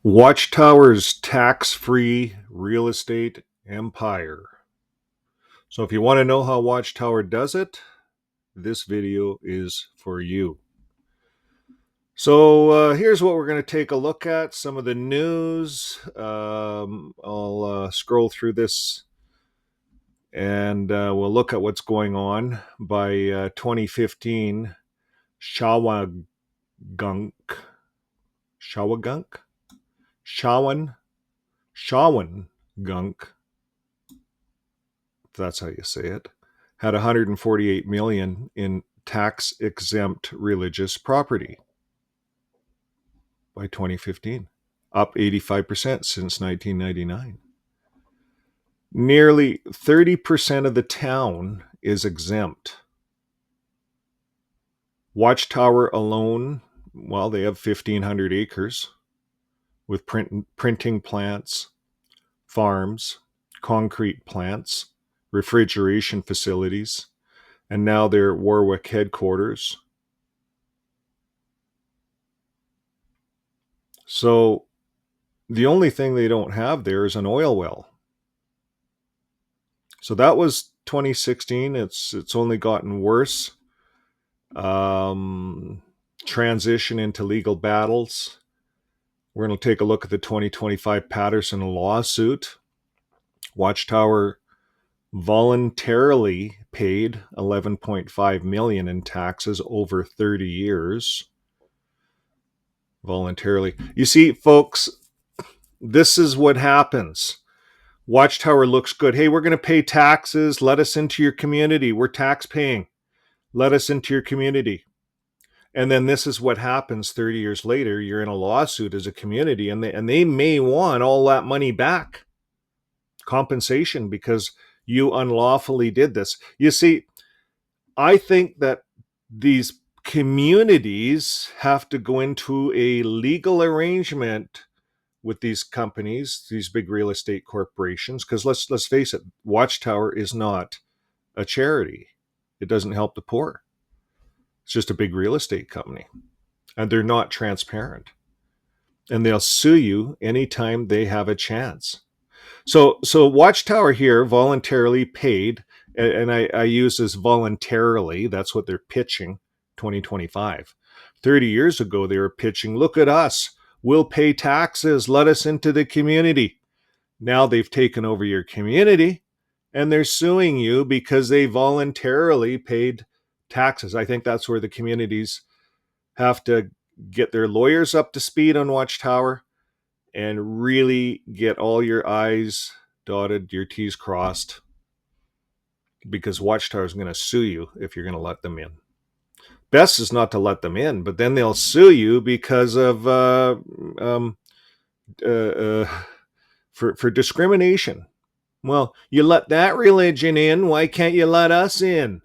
Watchtower's tax-free real estate empire. So if you want to know how Watchtower does it, this video is for you. So here's what we're going to take a look at. Some of the news. I'll scroll through this and we'll look at what's going on. By 2015, Shawagunk, Shawagunk, Shawangunk, if that's how you say it, had 148 million in tax exempt religious property by 2015, up 85% since 1999. Nearly 30% of the town is exempt. Watchtower alone, well, they have 1,500 acres with printing plants, farms, concrete plants, refrigeration facilities, and now their Warwick headquarters. So the only thing they don't have there is an oil well. So that was 2016. It's only gotten worse. Transition into legal battles. We're going to take a look at the 2025 Patterson lawsuit. Watchtower voluntarily paid 11.5 million in taxes over 30 years. Voluntarily. You see, folks, this is what happens. Watchtower looks good. Hey, we're going to pay taxes. Let us into your community. We're tax paying. Let us into your community. And then this is what happens 30 years later. You're in a lawsuit as a community, and they may want all that money back. Compensation because you unlawfully did this. You see, I think that these communities have to go into a legal arrangement with these companies, these big real estate corporations, because let's face it, Watchtower is not a charity. It doesn't help the poor. It's just a big real estate company, and they're not transparent. And they'll sue you anytime they have a chance. So Watchtower here voluntarily paid, and I use this voluntarily. That's what they're pitching. 2025. 30 years ago, they were pitching, look at us. We'll pay taxes. Let us into the community. Now they've taken over your community and they're suing you because they voluntarily paid taxes. I think that's where the communities have to get their lawyers up to speed on Watchtower and really get all your I's dotted, your T's crossed, because Watchtower is going to sue you if you're going to let them in. Best is not to let them in, but then they'll sue you because of for discrimination. Well, you let that religion in, why can't you let us in?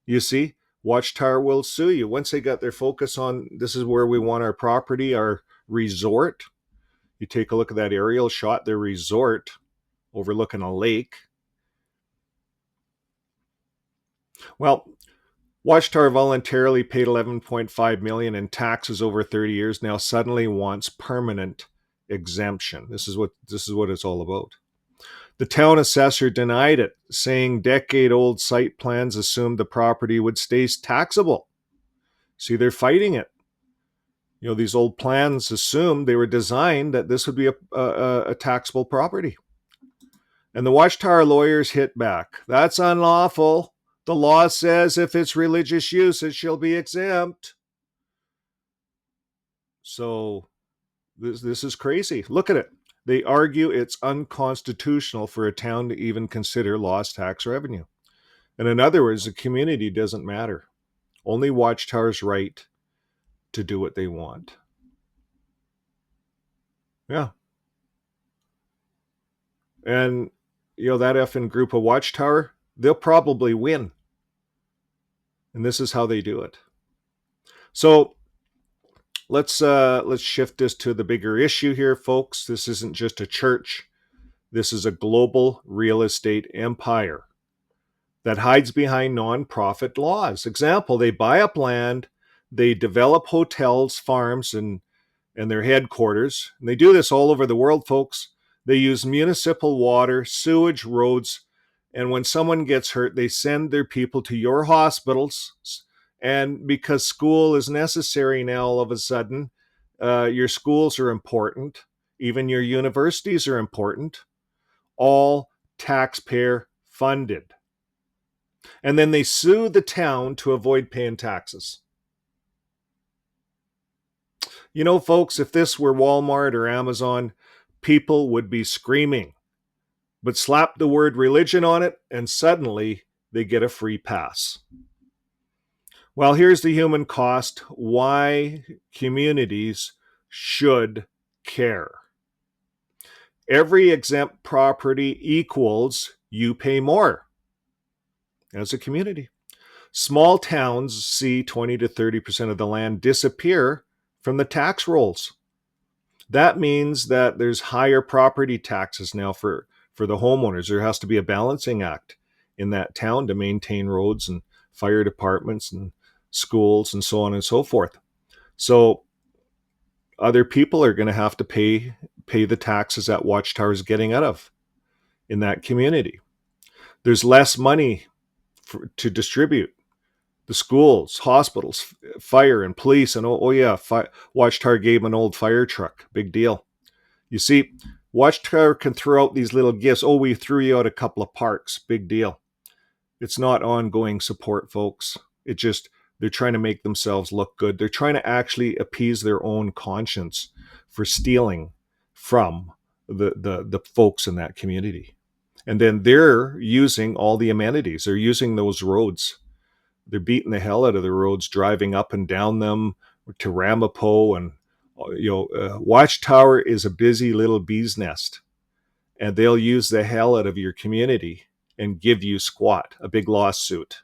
You see, Watchtower will sue you once they got their focus on this is where we want our property, our resort. You take a look at that aerial shot, their resort overlooking a lake. Well, Watchtower voluntarily paid 11.5 million in taxes over 30 years. Now suddenly wants permanent exemption. This is what it's all about. The town assessor denied it, saying decade-old site plans assumed the property would stay taxable. See, they're fighting it. You know, these old plans assumed they were designed that this would be a taxable property. And the Watchtower lawyers hit back. That's unlawful. The law says if it's religious use, it shall be exempt. So this is crazy. Look at it. They argue it's unconstitutional for a town to even consider lost tax revenue. And in other words, the community doesn't matter. Only Watchtower's right to do what they want. Yeah. And, you know, that effing group of Watchtower, they'll probably win. And this is how they do it. So let's shift this to the bigger issue here, folks. This isn't just a church. This is a global real estate empire that hides behind nonprofit laws. Example, they buy up land, they develop hotels, farms, and and their headquarters. And they do this all over the world, folks. They use municipal water, sewage, roads, and when someone gets hurt, they send their people to your hospitals. And because school is necessary now, all of a sudden, your schools are important. Even your universities are important. All taxpayer funded. And then they sue the town to avoid paying taxes. You know, folks, if this were Walmart or Amazon, people would be screaming. But slap the word religion on it, and suddenly they get a free pass. Well, here's the human cost why communities should care. Every exempt property equals you pay more as a community. Small towns see 20 to 30% of the land disappear from the tax rolls. That means that there's higher property taxes now for the homeowners. There has to be a balancing act in that town to maintain roads and fire departments and schools and so on and so forth. So other people are going to have to pay the taxes that Watchtower is getting out of in that community. There's less money to distribute. The schools, hospitals, fire and police, and Watchtower gave him an old fire truck. Big deal. You see, Watchtower can throw out these little gifts. Oh, we threw you out a couple of parks. Big deal. It's not ongoing support, folks. It just, they're trying to make themselves look good. They're trying to actually appease their own conscience for stealing from the folks in that community. And then they're using all the amenities. They're using those roads. They're beating the hell out of the roads, driving up and down them to Ramapo. And, Watchtower is a busy little bee's nest. And they'll use the hell out of your community and give you squat, a big lawsuit.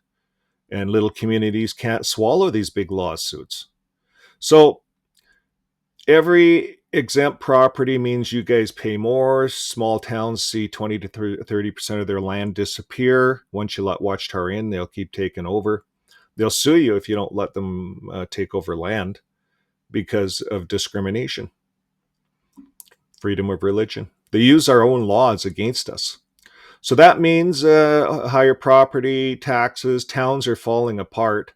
And little communities can't swallow these big lawsuits. So every exempt property means you guys pay more. Small towns see 20 to 30% of their land disappear. Once you let Watchtower in, they'll keep taking over. They'll sue you if you don't let them take over land because of discrimination, freedom of religion. They use our own laws against us. So that means higher property taxes. Towns are falling apart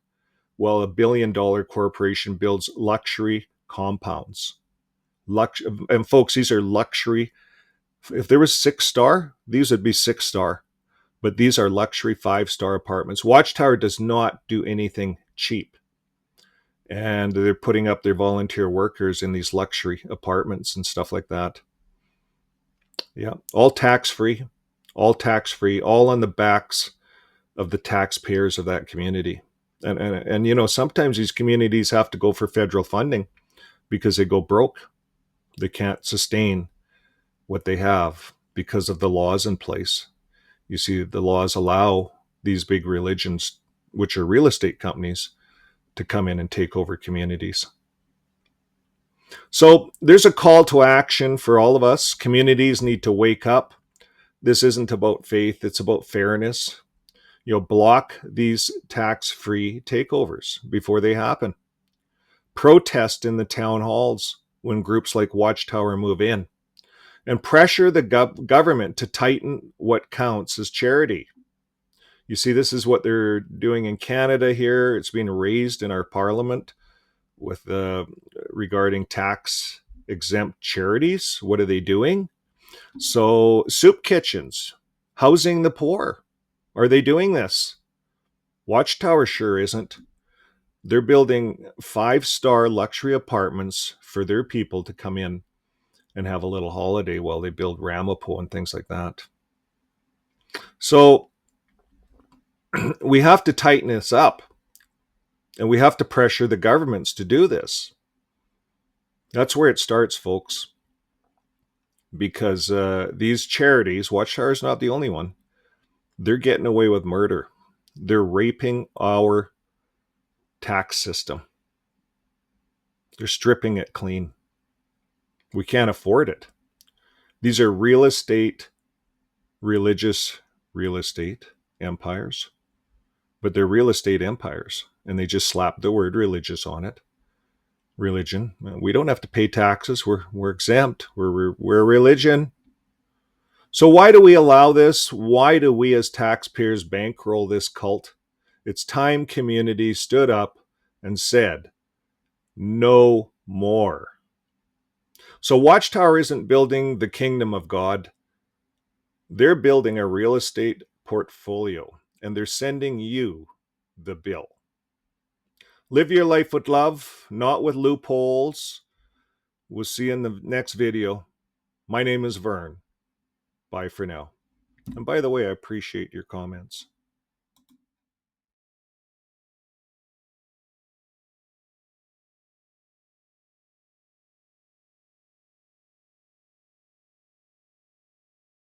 while $1 billion corporation builds luxury compounds. And folks, these are luxury. If there was 6-star, these would be 6-star. But these are luxury 5-star apartments. Watchtower does not do anything cheap. And they're putting up their volunteer workers in these luxury apartments and stuff like that. Yeah, all tax-free, all on the backs of the taxpayers of that community. And sometimes these communities have to go for federal funding because they go broke. They can't sustain what they have because of the laws in place. You see, the laws allow these big religions, which are real estate companies, to come in and take over communities. So there's a call to action for all of us. Communities need to wake up. This isn't about faith, it's about fairness. Block these tax-free takeovers before they happen. Protest in the town halls when groups like Watchtower move in. And pressure the government to tighten what counts as charity. You see, this is what they're doing in Canada here. It's being raised in our parliament with regarding tax exempt charities. What are they doing? So soup kitchens, housing the poor. Are they doing this? Watchtower sure isn't. They're building 5-star luxury apartments for their people to come in and have a little holiday while they build Ramapo and things like that. So we have to tighten this up, and we have to pressure the governments to do this. That's where it starts, folks. Because these charities, Watchtower is not the only one, they're getting away with murder. They're raping our tax system. They're stripping it clean. We can't afford it. These are religious real estate empires, but they're real estate empires, and they just slap the word religious on it. religion. We don't have to pay taxes. We're exempt. We're a religion. So why do we allow this? Why do we as taxpayers bankroll this cult? It's time community stood up and said, no more. So Watchtower isn't building the kingdom of God. They're building a real estate portfolio, and they're sending you the bill. Live your life with love, not with loopholes. We'll see you in the next video. My name is Vern. Bye for now. And by the way, I appreciate your comments.